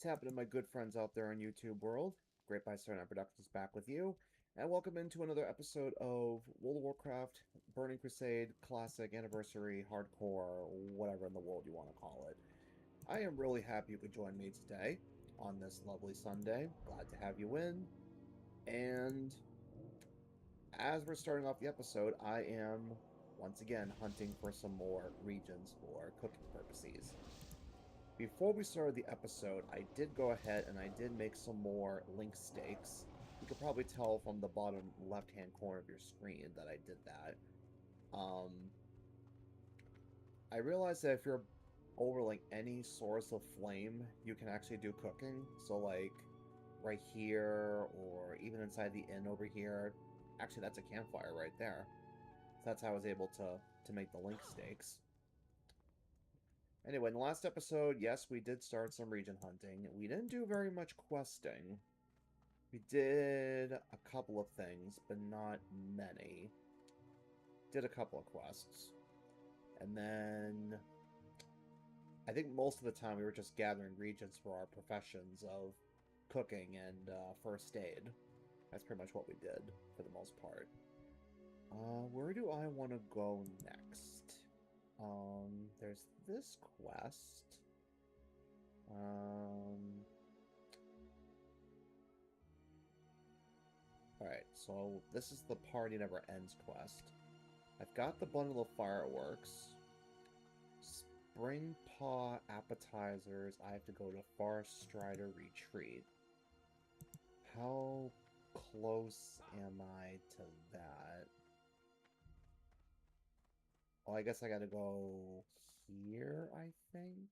What's happening, my good friends out there in YouTube world? Great by Startup Productions back with you, and welcome into another episode of World of Warcraft Burning Crusade Classic Anniversary Hardcore, whatever in the world you want to call it. I am really happy you could join me today on this lovely Sunday. Glad to have you in. And as we're starting off the episode, I am once again hunting for some more regions for cooking purposes. Before we started the episode, I did go ahead and I did make some more link steaks. You can probably tell from the bottom left-hand corner of your screen that I did that. I realized that if you're over like any source of flame, you can actually do cooking. So like right here or even inside the inn over here. Actually, that's a campfire right there. So that's how I was able to make the link steaks. Anyway, in the last episode, yes, we did start some region hunting. We didn't do very much questing. We did a couple of things, but not many. Did a couple of quests. And then I think most of the time we were just gathering regions for our professions of cooking and first aid. That's pretty much what we did for the most part. Where do I want to go next? There's this quest. Alright, so this is the Party Never Ends quest. I've got the bundle of fireworks. Spring Paw appetizers. I have to go to Far Strider Retreat. How close am I to that? Well, I guess I gotta go here, I think.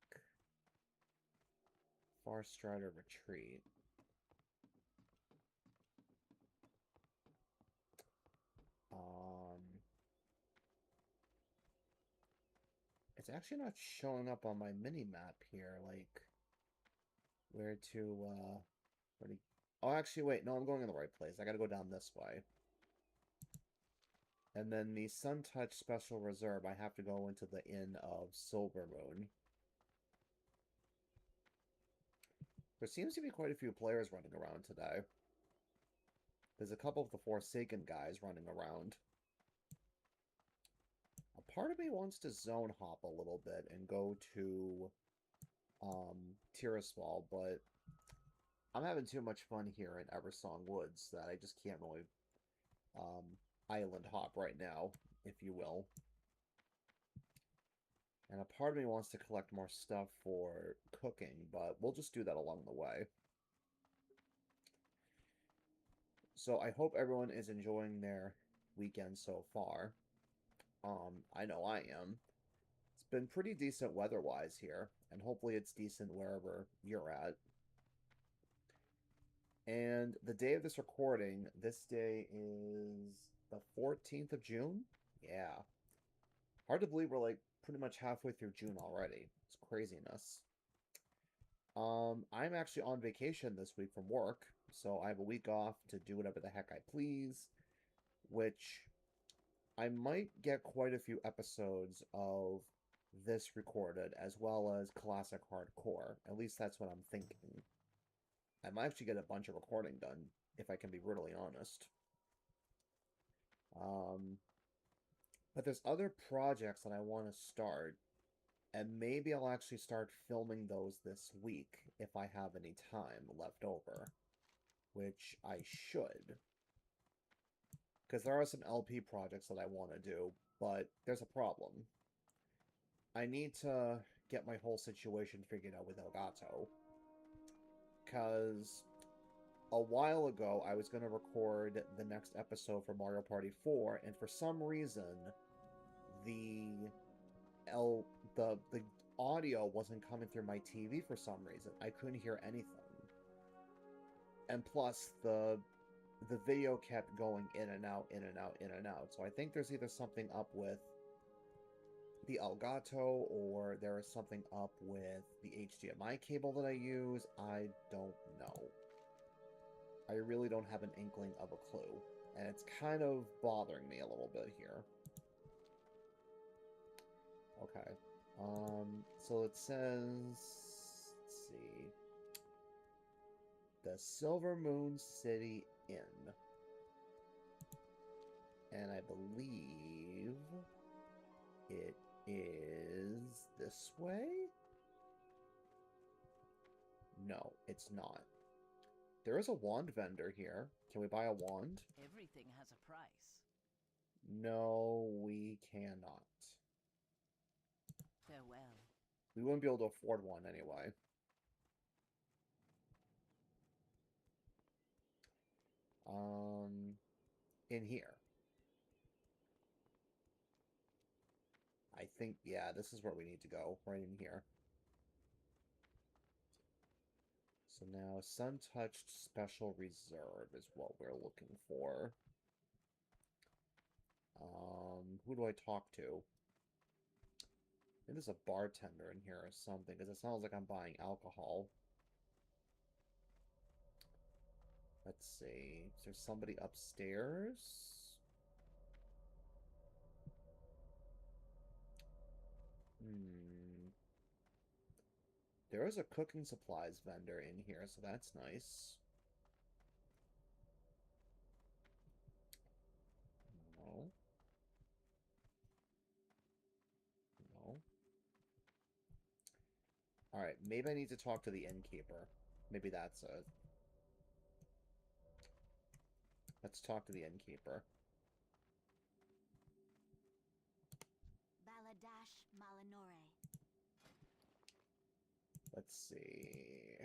Far Strider Retreat. It's actually not showing up on my mini-map here, like, where to, where to... Oh, actually, wait, no, I'm going in the right place. I gotta go down this way. And then the Sun Touch Special Reserve, I have to go into the Inn of Silvermoon. There seems to be quite a few players running around today. There's a couple of the Forsaken guys running around. A part of me wants to zone hop a little bit and go to Tirisfal, but I'm having too much fun here in Eversong Woods that I just can't really island hop right now, if you will. And a part of me wants to collect more stuff for cooking, but we'll just do that along the way. So I hope everyone is enjoying their weekend so far. I know I am. It's been pretty decent weather-wise here, and hopefully it's decent wherever you're at. And the day of this recording, this day is the 14th of June? Yeah. Hard to believe we're like pretty much halfway through June already. It's craziness. I'm actually on vacation this week from work, so I have a week off to do whatever the heck I please, which I might get quite a few episodes of this recorded, as well as classic hardcore. At least that's what I'm thinking. I might actually get a bunch of recording done, if I can be brutally honest. But there's other projects that I want to start, and maybe I'll actually start filming those this week if I have any time left over, which I should. Because there are some LP projects that I want to do, but there's a problem. I need to get my whole situation figured out with Elgato. Because a while ago, I was going to record the next episode for Mario Party 4, and for some reason, the the audio wasn't coming through my TV for some reason. I couldn't hear anything. And plus, the video kept going in and out, in and out, in and out. So I think there's either something up with the Elgato, or there is something up with the HDMI cable that I use. I don't know. I really don't have an inkling of a clue. And it's kind of bothering me a little bit here. Okay. So it says... Let's see. the Silver Moon City Inn. And I believe it is this way? No, it's not. There is a wand vendor here. Can we buy a wand? Everything has a price. No, we cannot. Farewell. We wouldn't be able to afford one anyway. In here. I think, yeah, this is where we need to go. Right in here. So now, Sun-Touched Special Reserve is what we're looking for. Who do I talk to? I think there's a bartender in here or something, because it sounds like I'm buying alcohol. Let's see. Is there somebody upstairs? There is a cooking supplies vendor in here, so that's nice. No. No. Alright, maybe I need to talk to the innkeeper. Maybe that's it. Let's talk to the innkeeper. Baladash Malinore. Let's see.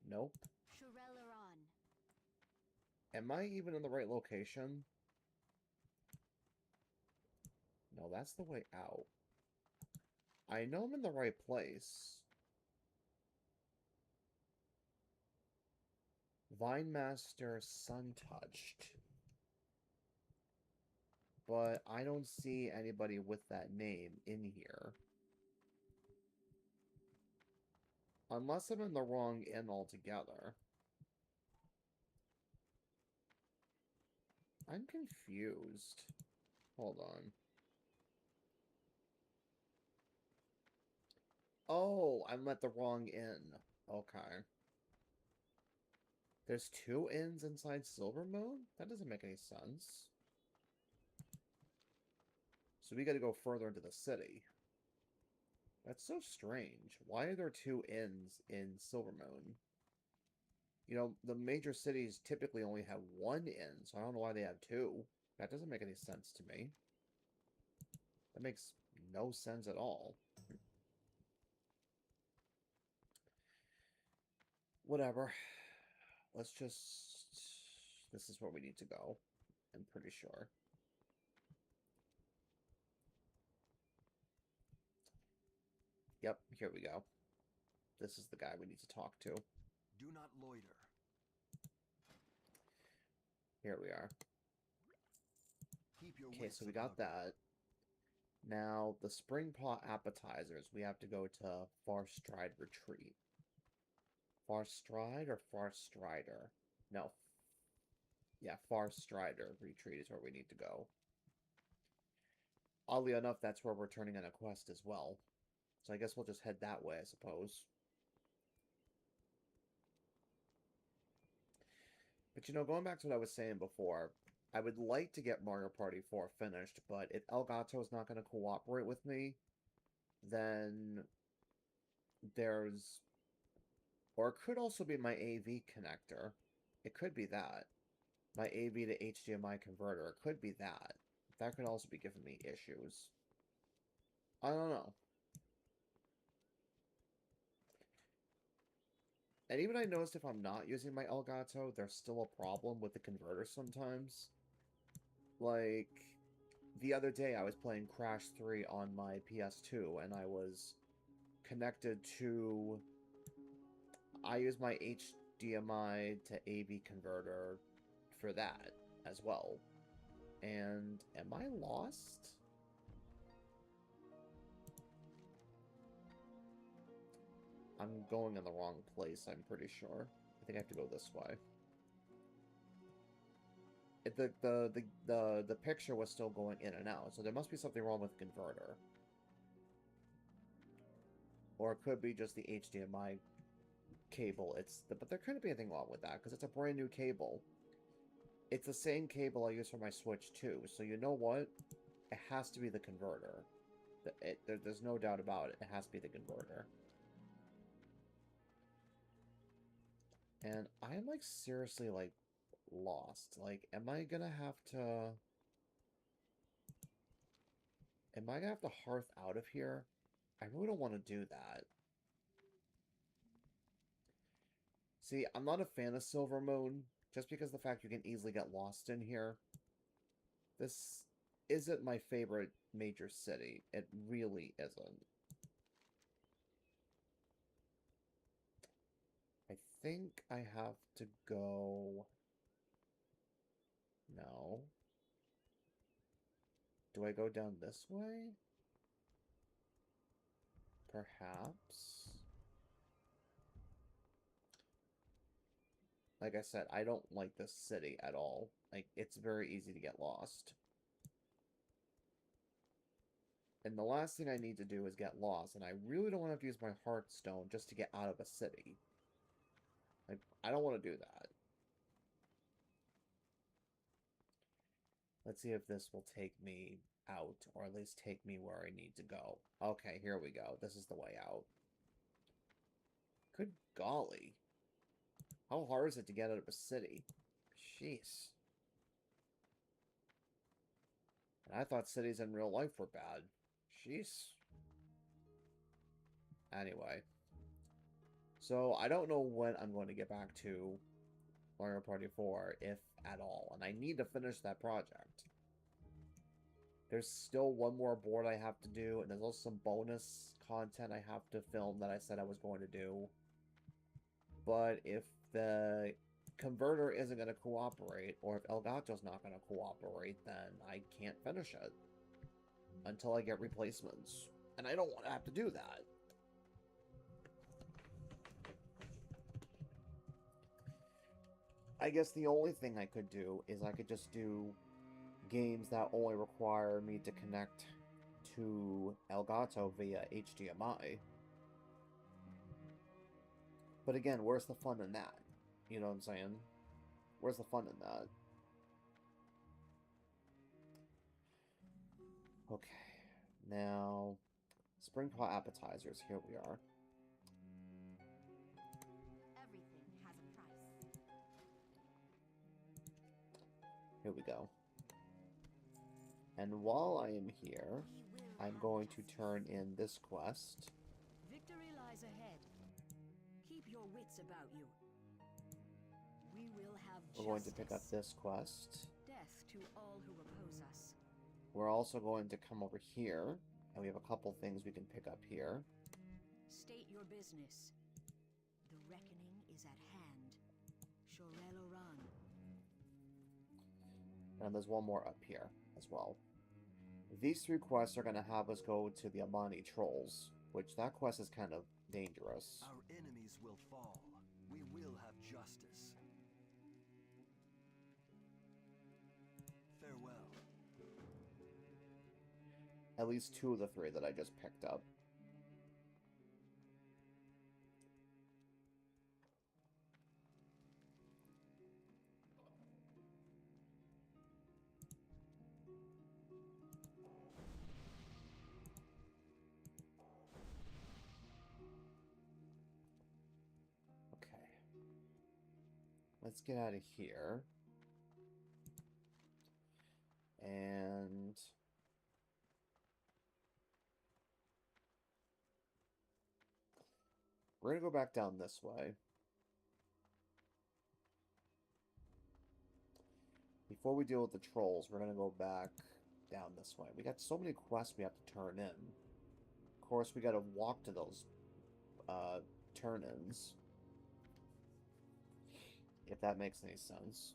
Nope. Shurelaron. Am I even in the right location? No, that's the way out. I know I'm in the right place. Vinemaster Sun-Touched. But I don't see anybody with that name in here. Unless I'm in the wrong inn altogether. I'm confused. Hold on. Oh, I'm at the wrong inn. Okay. There's 2 inns inside Silver Moon? That doesn't make any sense. So we gotta go further into the city. That's so strange. Why are there 2 inns in Silver Moon? You know, the major cities typically only have 1 inn, so I don't know why they have 2. That doesn't make any sense to me. That makes no sense at all. Whatever. Let's just... This is where we need to go. I'm pretty sure. Yep, here we go. This is the guy we need to talk to. Do not loiter. Here we are. Keep your Okay, so we wits got about that. Now, the Spring Paw appetizers, we have to go to Far Stride Retreat. Far Stride or Far Strider? No. Yeah, Far Strider Retreat is where we need to go. Oddly enough, that's where we're turning in a quest as well. So I guess we'll just head that way, I suppose. But you know, going back to what I was saying before, I would like to get Mario Party 4 finished, but if Elgato is not going to cooperate with me, then there's... Or it could also be my AV connector. It could be that. My AV to HDMI converter. It could be that. That could also be giving me issues. I don't know. And even I noticed if I'm not using my Elgato, there's still a problem with the converter sometimes. Like, the other day I was playing Crash 3 on my PS2, and I was connected to... I use my HDMI to AV converter for that as well. And am I lost? I'm going in the wrong place, I'm pretty sure. I think I have to go this way. The picture was still going in and out, so there must be something wrong with the converter. Or it could be just the HDMI cable. But there couldn't be anything wrong with that because it's a brand new cable. It's the same cable I use for my Switch too. So you know what? It has to be the converter. There's no doubt about it. It has to be the converter. And I'm like seriously like lost. Like, am I gonna have to hearth out of here? I really don't want to do that. See, I'm not a fan of Silver Moon, just because the fact you can easily get lost in here. This isn't my favorite major city. It really isn't. I think I have to go... No. Do I go down this way? Perhaps. Like I said, I don't like this city at all. Like, it's very easy to get lost. And the last thing I need to do is get lost, and I really don't want to have to use my Hearthstone just to get out of a city. Like, I don't want to do that. Let's see if this will take me out, or at least take me where I need to go. Okay, here we go. This is the way out. Good golly. How hard is it to get out of a city? Jeez. And I thought cities in real life were bad. Jeez. Anyway. So, I don't know when I'm going to get back to Mario Party 4, if at all. And I need to finish that project. There's still one more board I have to do, and there's also some bonus content I have to film that I said I was going to do. But if the converter isn't going to cooperate, or if Elgato's not going to cooperate, then I can't finish it until I get replacements. And I don't want to have to do that. I guess the only thing I could do is I could just do games that only require me to connect to Elgato via HDMI. But again, where's the fun in that? You know what I'm saying? Where's the fun in that? Okay. Now, Springpaw appetizers. Here we are. Everything has a price. Here we go. And while I am here, I'm going to turn in this quest. Victory lies ahead. Keep your wits about you. We will have We're going to pick up this quest. Death to all who oppose us. We're also going to come over here, and we have a couple things we can pick up here. State your business. The reckoning is at hand. Shoreloran. And there's one more up here as well. These three quests are going to have us go to the Amani Trolls, which that quest is kind of dangerous. Our enemies will fall. We will have justice. Farewell. At least two of the three that I just picked up. Let's get out of here. And we're going to go back down this way. Before we deal with the trolls, we're going to go back down this way. We got so many quests we have to turn in. Of course, we got to walk to those turn-ins. If that makes any sense.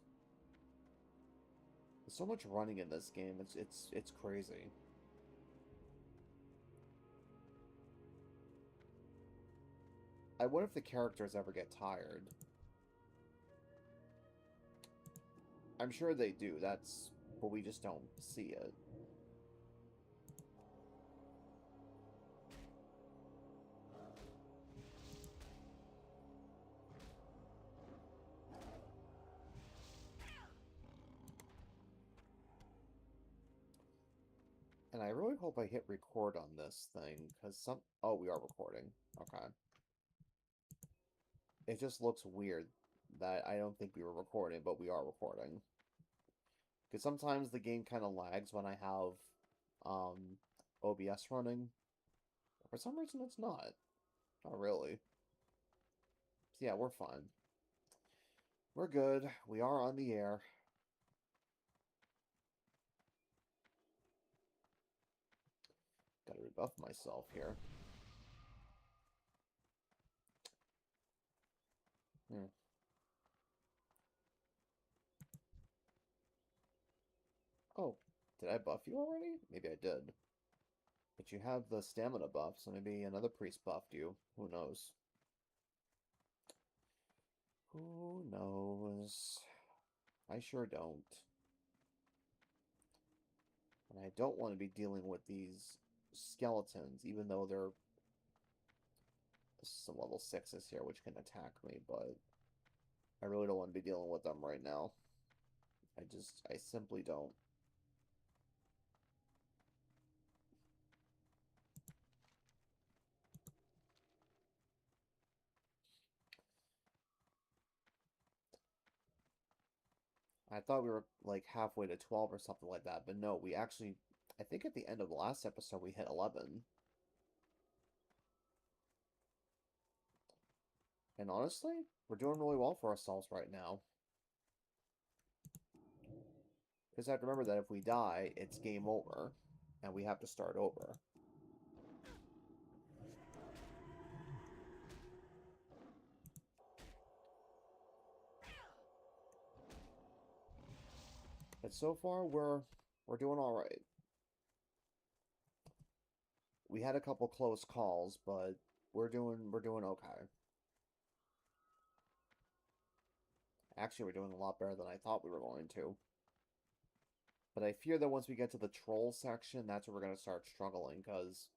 There's so much running in this game, it's crazy. I wonder if the characters ever get tired. I'm sure they do, but we just don't see it. And I really hope I hit record on this thing, because some... Oh, we are recording. Okay. It just looks weird that I don't think we were recording, but we are recording. Because sometimes the game kind of lags when I have OBS running. For some reason, it's not. Not really. So yeah, we're fine. We're good. We are on the air. Gotta rebuff myself here. Oh, did I buff you already? Maybe I did. But you have the stamina buff, so maybe another priest buffed you. Who knows? Who knows? I sure don't. And I don't want to be dealing with these skeletons, even though they're some level 6s here, which can attack me, but I really don't want to be dealing with them right now. I simply don't. I thought we were like halfway to 12 or something like that, but no, we actually, I think at the end of the last episode we hit 11. And honestly, we're doing really well for ourselves right now. Because I have to remember that if we die, it's game over, and we have to start over. But so far, we're doing all right. We had a couple close calls, but we're doing okay. Actually, we're doing a lot better than I thought we were going to. But I fear that once we get to the troll section, that's where we're going to start struggling, because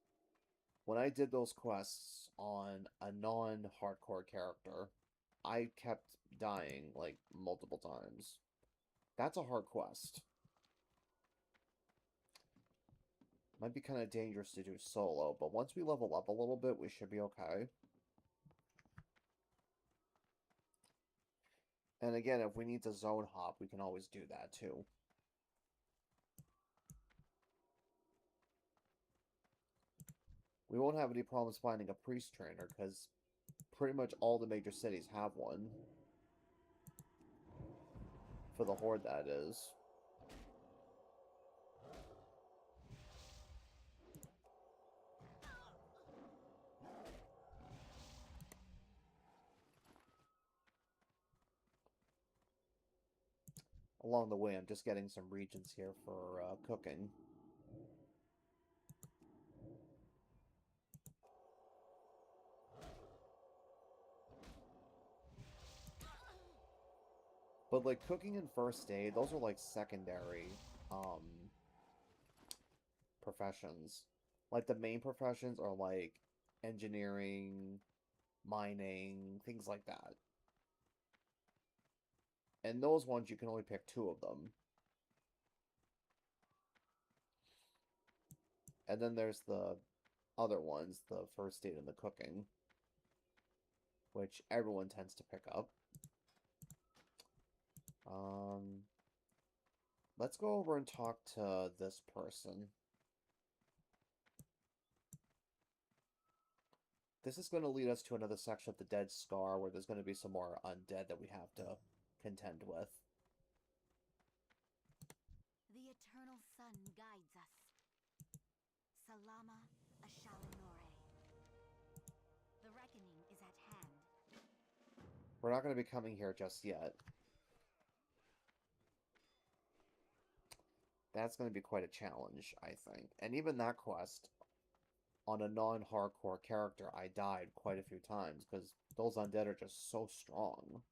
when I did those quests on a non-hardcore character, I kept dying, like, multiple times. That's a hard quest. Might be kind of dangerous to do solo, but once we level up a little bit, we should be okay. And again, if we need to zone hop, we can always do that too. We won't have any problems finding a priest trainer, because pretty much all the major cities have one. For the Horde, that is. Along the way, I'm just getting some regions here for cooking. But, like, cooking and first aid, those are, like, secondary, professions. Like, the main professions are, like, engineering, mining, things like that. And those ones, you can only pick 2 of them. And then there's the other ones, the first aid and the cooking, which everyone tends to pick up. Let's go over and talk to this person. This is going to lead us to another section of the Dead Scar, where there's going to be some more undead that we have to contend with. The eternal sun guides us. Salama Ashalinore. The reckoning is at hand. We're not going to be coming here just yet. That's going to be quite a challenge, I think. And even that quest, on a non-hardcore character, I died quite a few times, because those undead are just so strong.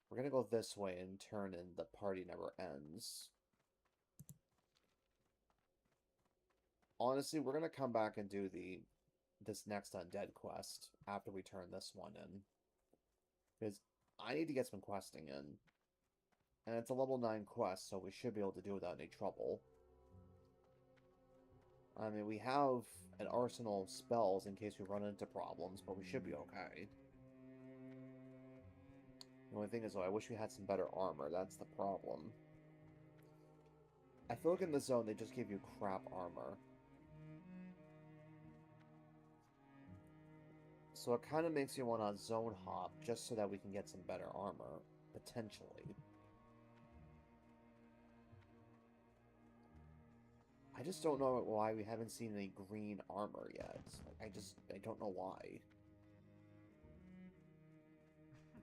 We're going to go this way and turn and the party never ends. Honestly, we're going to come back and do this next undead quest after we turn this one in. Because I need to get some questing in. And it's a level 9 quest, so we should be able to do it without any trouble. I mean, we have an arsenal of spells in case we run into problems, but we should be okay. The only thing is, though, I wish we had some better armor. That's the problem. I feel like in the zone, they just give you crap armor. So it kind of makes you want to zone hop just so that we can get some better armor, potentially. I just don't know why we haven't seen any green armor yet. I don't know why.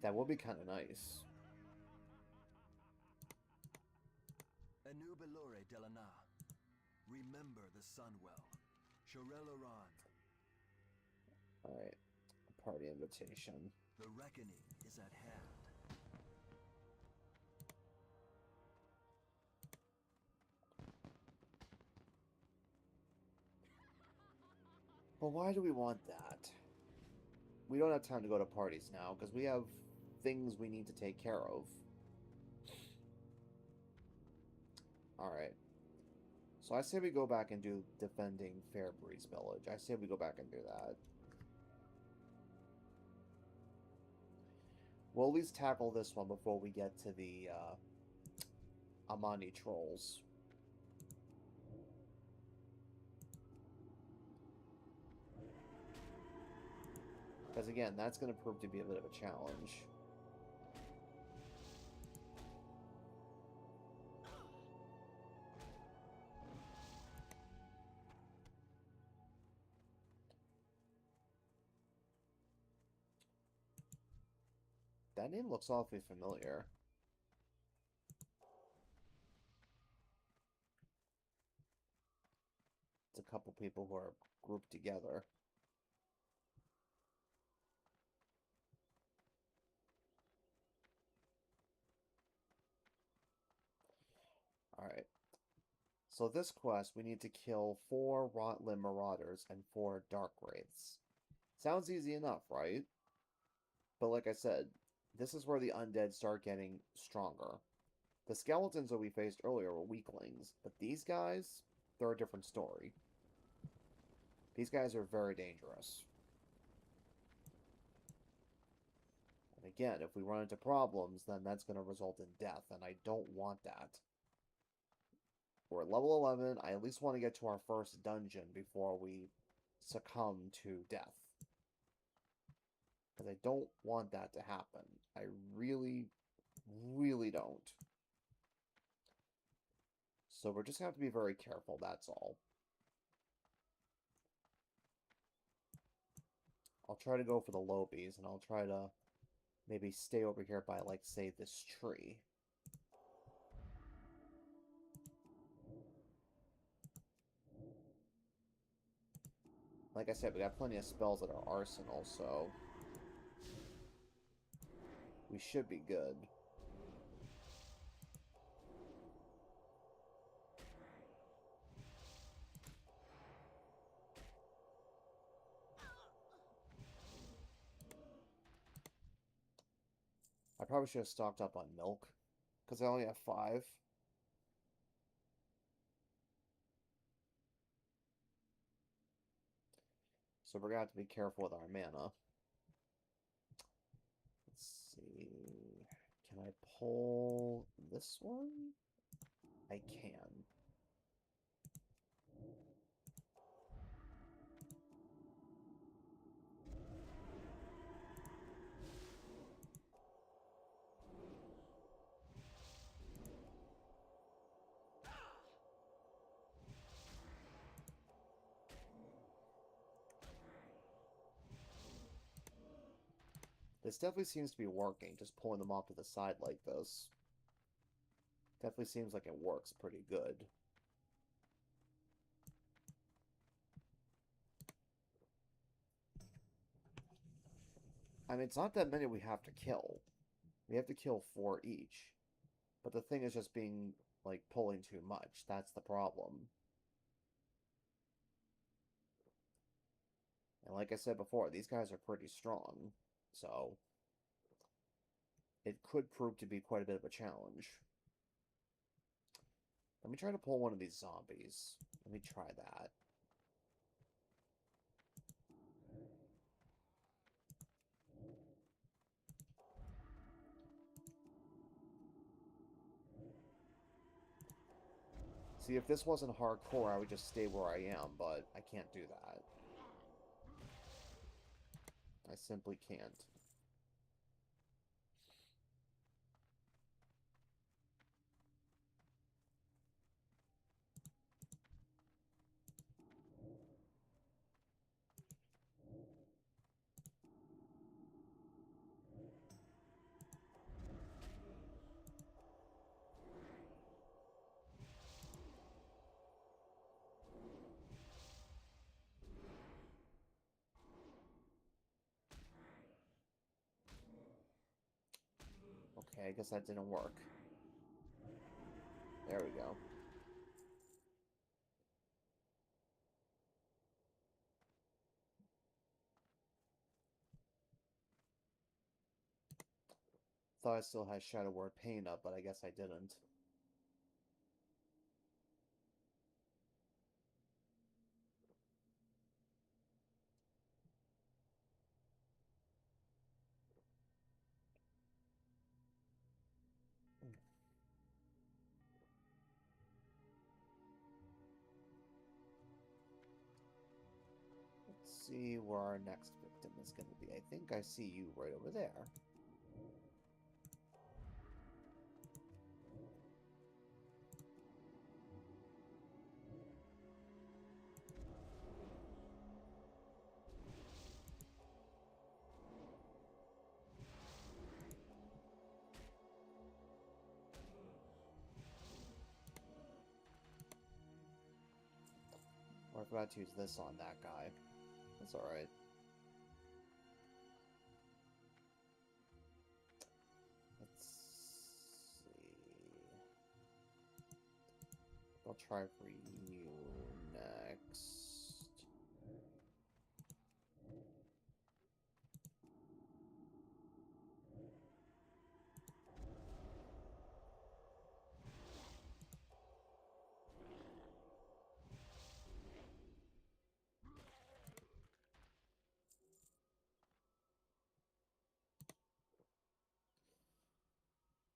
That would be kind of nice. Enubelore Delana. Remember the Sunwell. Shorel-Oran. Alright. Party invitation. The reckoning is at hand. But why do we want that? We don't have time to go to parties now, because we have things we need to take care of. Alright. So I say we go back and do defending Fairbreeze Village. I say we go back and do that. We'll at least tackle this one before we get to the Amani Trolls. Because again, that's going to prove to be a bit of a challenge. That name looks awfully familiar. It's a couple people who are grouped together. Alright. So this quest, we need to kill 4 Rotlim Marauders and 4 Dark Wraiths. Sounds easy enough, right? But like I said, this is where the undead start getting stronger. The skeletons that we faced earlier were weaklings, but these guys, they're a different story. These guys are very dangerous. And again, if we run into problems, then that's going to result in death, and I don't want that. We're at level 11. I at least want to get to our first dungeon before we succumb to death. Because I don't want that to happen. I really, really don't. So we're just going to have to be very careful, that's all. I'll try to go for the lobies, and I'll try to maybe stay over here by, like, say, this tree. Like I said, we got plenty of spells at our arsenal, so we should be good. I probably should have stocked up on milk, because I only have 5. So we're going to have to be careful with our mana. Let's see. Can I pull this one? I can. This definitely seems to be working, just pulling them off to the side like this. Definitely seems like it works pretty good. I mean, it's not that many we have to kill. We have to kill 4 each. But the thing is just being, like, pulling too much. That's the problem. And like I said before, these guys are pretty strong. So it could prove to be quite a bit of a challenge. Let me try to pull one of these zombies. Let me try that. See, if this wasn't hardcore, I would just stay where I am, but I can't do that. I simply can't. Okay, I guess that didn't work. There we go. Thought I still had Shadow Word Pain up, but I guess I didn't. Let's see where our next victim is going to be. I think I see you right over there. Or I forgot to use this on that guy. That's alright. Let's see. I'll try for you next.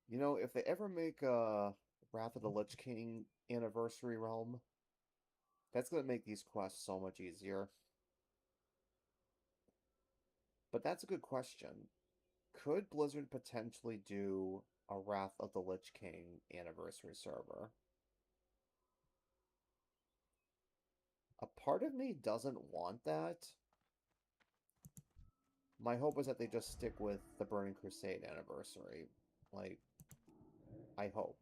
You know, if they ever make a Wrath of the Lich King Anniversary Realm, that's going to make these quests so much easier. But that's a good question. Could Blizzard potentially do a Wrath of the Lich King Anniversary server? A part of me doesn't want that. My hope is that they just stick with the Burning Crusade Anniversary. Like, I hope.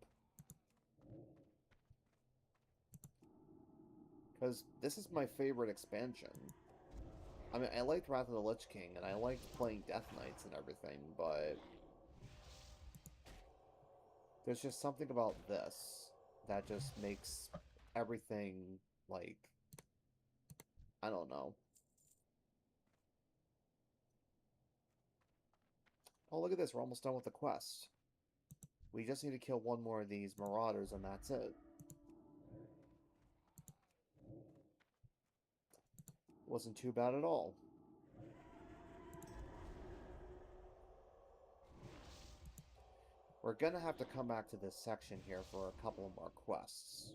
Because this is my favorite expansion. I mean, I liked Wrath of the Lich King, and I liked playing Death Knights and everything, but there's just something about this that just makes everything, like, I don't know. Oh, look at this. We're almost done with the quest. We just need to kill one more of these marauders, and that's it. Wasn't too bad at all. We're gonna have to come back to this section here for a couple of more quests.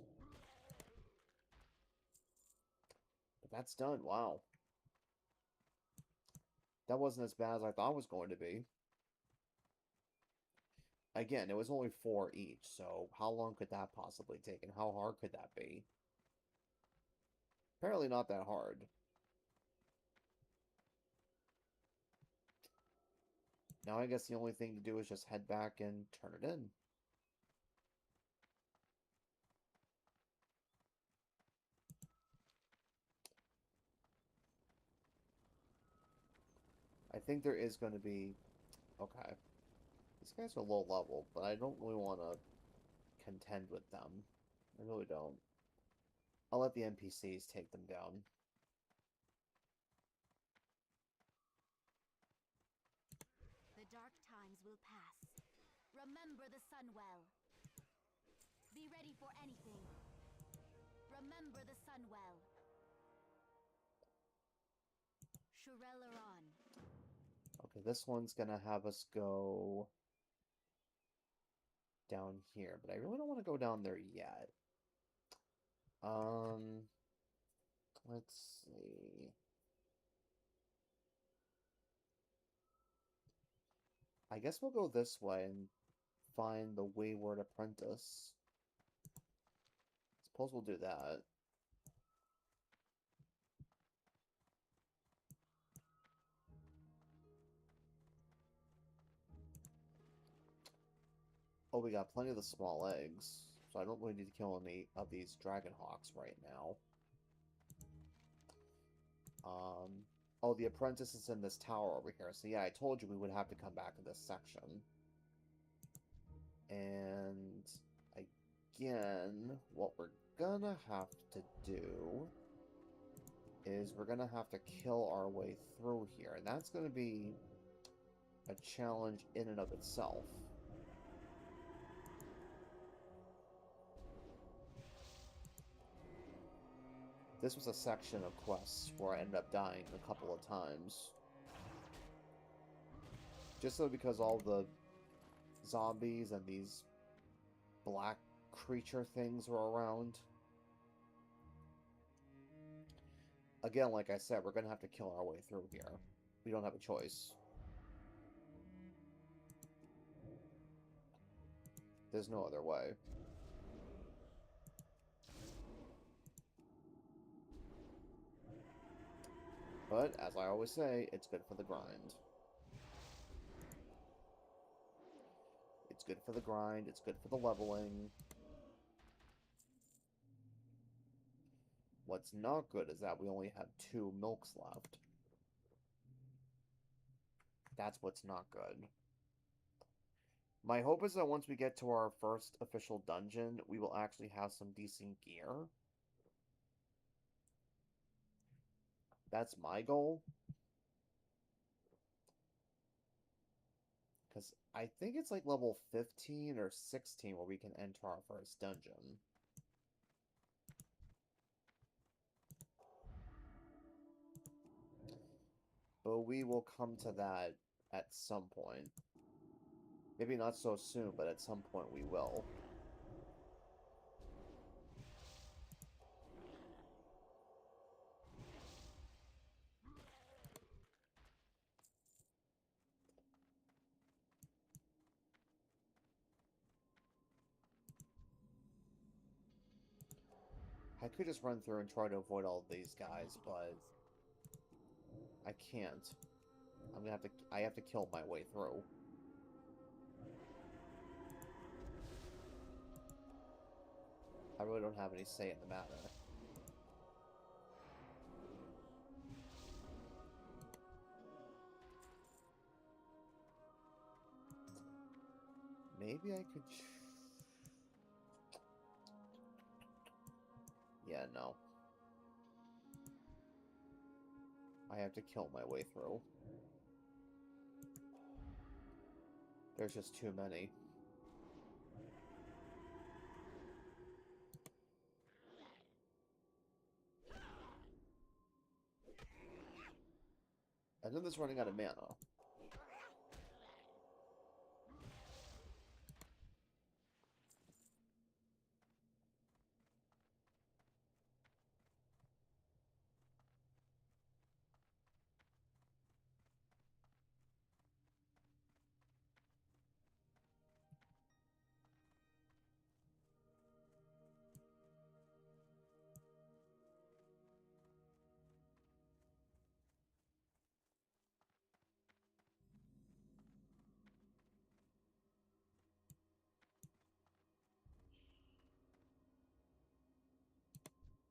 But that's done. Wow. That wasn't as bad as I thought it was going to be. Again, it was only 4 each, so how long could that possibly take, and how hard could that be? Apparently not that hard. Now I guess the only thing to do is just head back and turn it in. I think there is going to be... Okay. These guys are low level, but I don't really want to contend with them. I really don't. I'll let the NPCs take them down. The dark times will pass. Remember the sun well. Be ready for anything. Remember the sun well. Shurelaron. Okay, this one's gonna have us go down here, but I really don't want to go down there yet. Let's see. I guess we'll go this way and find the Wayward Apprentice. Suppose we'll do that. Oh, we got plenty of the small eggs, so I don't really need to kill any of these dragon hawks right now. Oh, the apprentice is in this tower over here. So yeah, I told you we would have to come back to this section. And again, what we're gonna have to do is we're gonna have to kill our way through here. And that's gonna be a challenge in and of itself. This was a section of quests where I ended up dying a couple of times. Just so because all the zombies and these black creature things were around. Again, like I said, we're going to have to kill our way through here. We don't have a choice. There's no other way. But, as I always say, it's good for the grind. It's good for the grind, it's good for the leveling. What's not good is that we only have 2 milks left. That's what's not good. My hope is that once we get to our first official dungeon, we will actually have some decent gear. That's my goal. Because I think it's like level 15 or 16 where we can enter our first dungeon. But we will come to that at some point. Maybe not so soon, but at some point we will. I could just run through and try to avoid all of these guys, but I can't. I have to kill my way through. I really don't have any say in the matter. Maybe I could... Yeah, no. I have to kill my way through. There's just too many. And then there's running out of mana.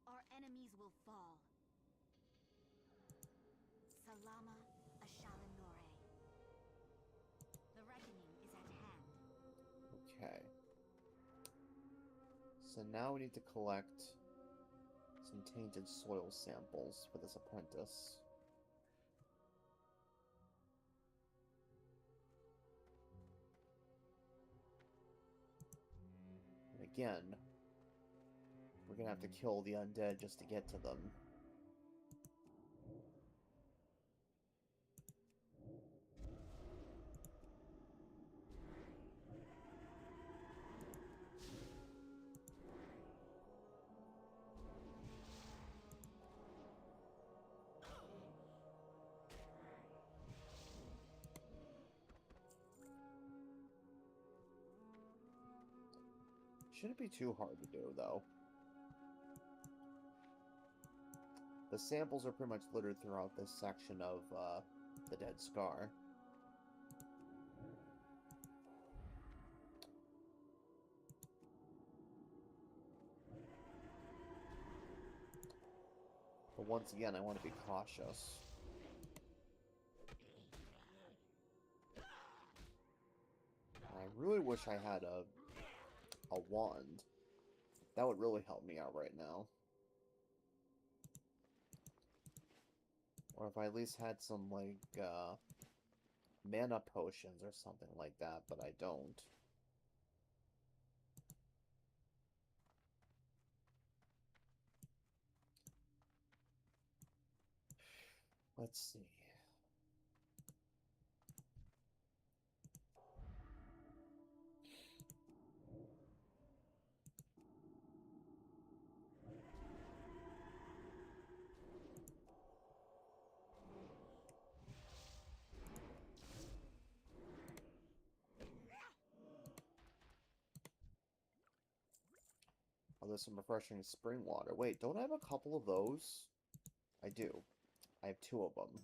Our enemies will fall. Salama Ashalanore. The reckoning is at hand. Okay. So now we need to collect some tainted soil samples for this apprentice. And again, we're gonna have to kill the undead just to get to them. Shouldn't be too hard to do, though. The samples are pretty much littered throughout this section of the Dead Scar. But once again, I want to be cautious. I really wish I had a wand. That would really help me out right now. Or if I at least had some, like, mana potions or something like that, but I don't. Let's see. Oh, there's some refreshing spring water. Wait, don't I have a couple of those? I do. I have 2 of them.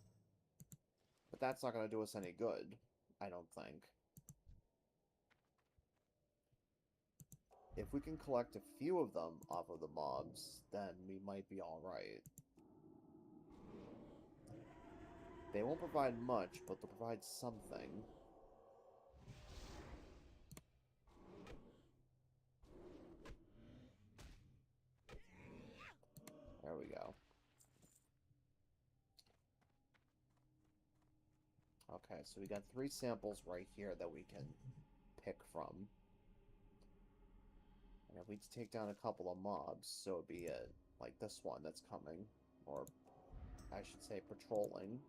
But that's not going to do us any good, I don't think. If we can collect a few of them off of the mobs, then we might be alright. They won't provide much, but they'll provide something. There we go. Okay, so we got 3 samples right here that we can pick from. And if we take down a couple of mobs, so be it. Like this one that's coming. Or, I should say, patrolling.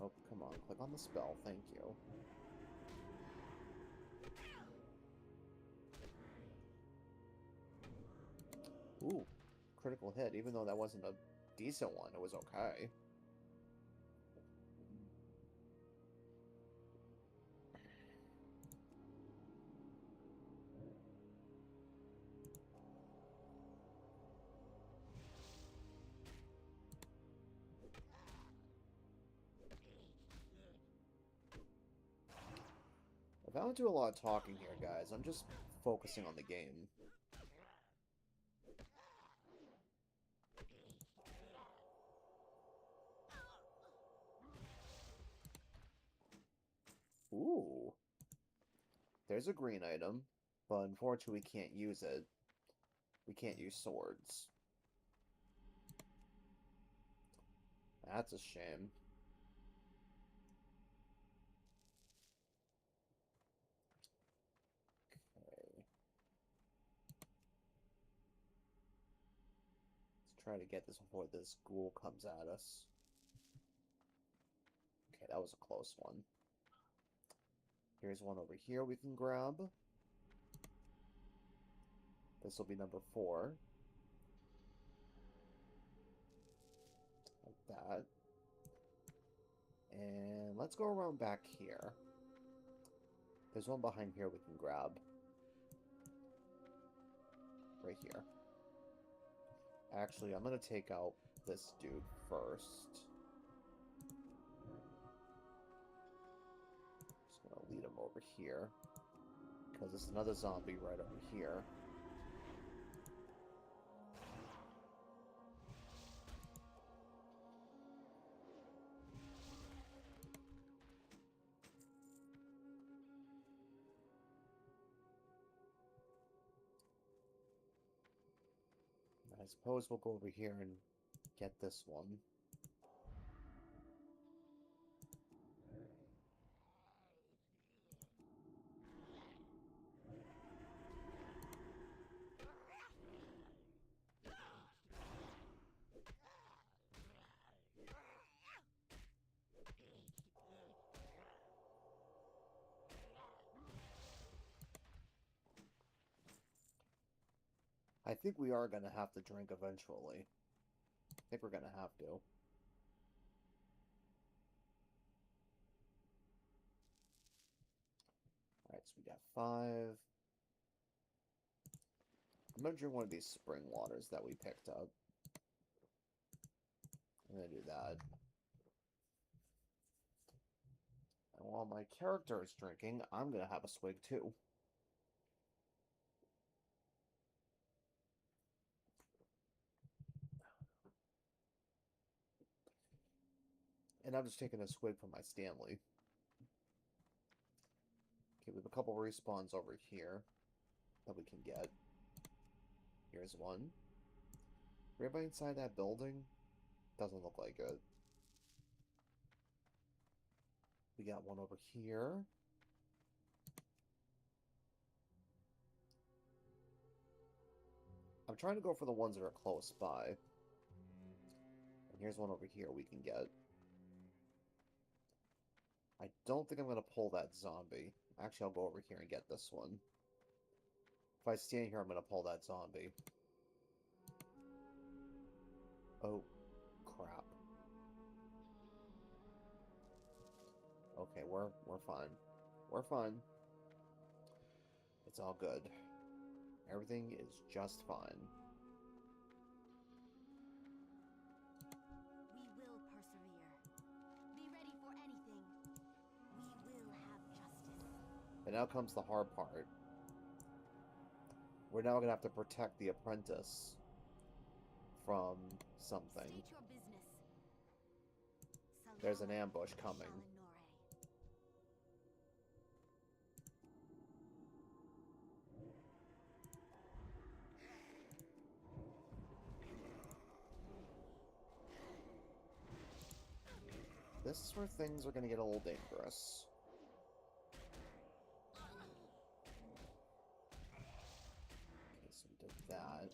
Oh, come on. Click on the spell. Thank you. Ooh. Critical hit. Even though that wasn't a decent one, it was okay. If I don't do a lot of talking here, guys, I'm just focusing on the game. Ooh. There's a green item, but unfortunately we can't use it. We can't use swords. That's a shame. Okay. Let's try to get this before this ghoul comes at us. Okay, that was a close one. Here's one over here we can grab. This will be number 4. Like that. And let's go around back here. There's one behind here we can grab. Right here. Actually, I'm going to take out this dude first. Just going to lead him over here. Because there's another zombie right over here. I suppose we'll go over here and get this one. I think we are going to have to drink eventually. I think we're going to have to. Alright, so we got 5. I'm going to drink one of these spring waters that we picked up. I'm going to do that. And while my character is drinking, I'm going to have a swig too. And I'm just taking a swig from my Stanley. Okay, we have a couple respawns over here that we can get. Here's one. Everybody inside that building? Doesn't look like it. We got one over here. I'm trying to go for the ones that are close by. And here's one over here we can get. I don't think I'm going to pull that zombie. Actually, I'll go over here and get this one. If I stand here, I'm going to pull that zombie. Oh, crap. Okay, we're fine. We're fine. It's all good. Everything is just fine. We will persevere. Be ready for anything. We will have justice. And now comes the hard part. We're now going to have to protect the apprentice from something. State your business. There's an ambush coming. This is where things are going to get a little dangerous. Okay, so we did that.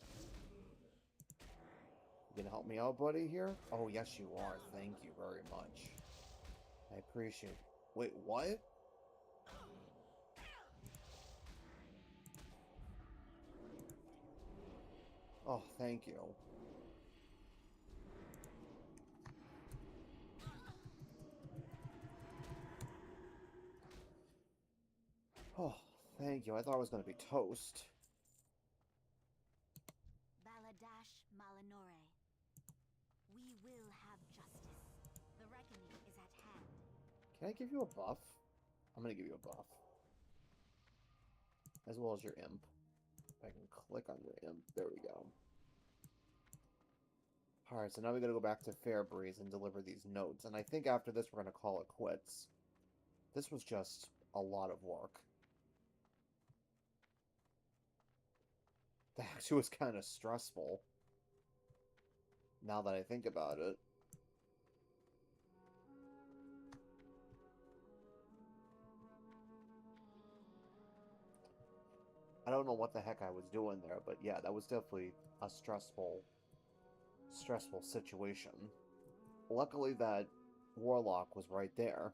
You gonna help me out, buddy, here? Oh, yes, you are. Thank you very much. I appreciate it. Wait, what? Oh, thank you. Oh, thank you. I thought I was going to be toast. Baladash Malinore. We will have justice. The reckoning is at hand. Can I give you a buff? I'm going to give you a buff. As well as your imp. If I can click on your imp. There we go. Alright, so now we got to go back to Fairbreeze and deliver these notes. And I think after this we're going to call it quits. This was just a lot of work. That actually was kind of stressful. Now that I think about it. I don't know what the heck I was doing there, but yeah, that was definitely a stressful situation. Luckily that Warlock was right there.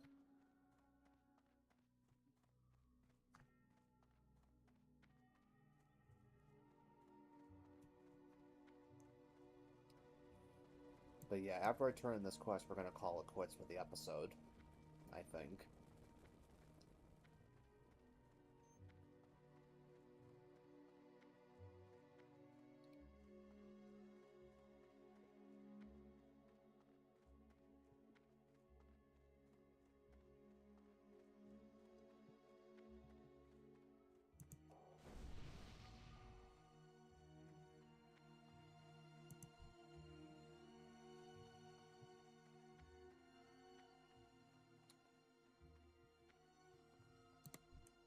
But yeah, after I turn in this quest, we're going to call it quits for the episode, I think.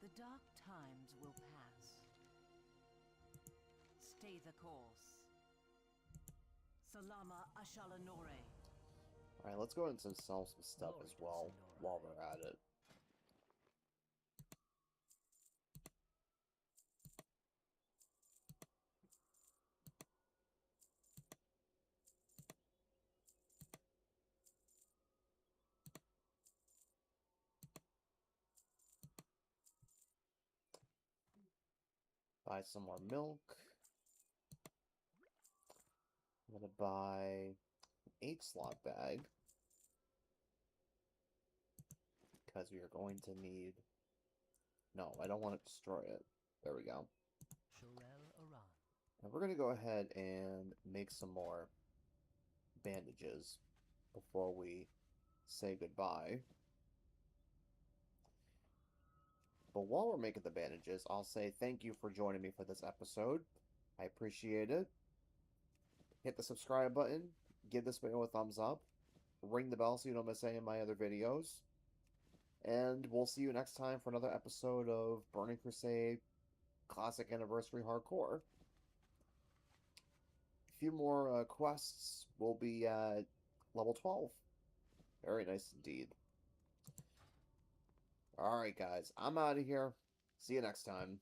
The dark times will pass. Stay the course. Salama Ashalanore. Alright, let's go ahead and sell some stuff Glory as to well Senora. while we're at it. Buy some more milk. I'm gonna buy an 8-slot bag. Because we are going to need... No, I don't want to destroy it. There we go. Sharel Aran. And we're gonna go ahead and make some more bandages before we say goodbye. But while we're making the bandages, I'll say thank you for joining me for this episode. I appreciate it. Hit the subscribe button, give this video a thumbs up, ring the bell so you don't miss any of my other videos, and we'll see you next time for another episode of Burning Crusade Classic Anniversary Hardcore. A few more quests will be at level 12. Very nice indeed. Alright guys, I'm out of here. See you next time.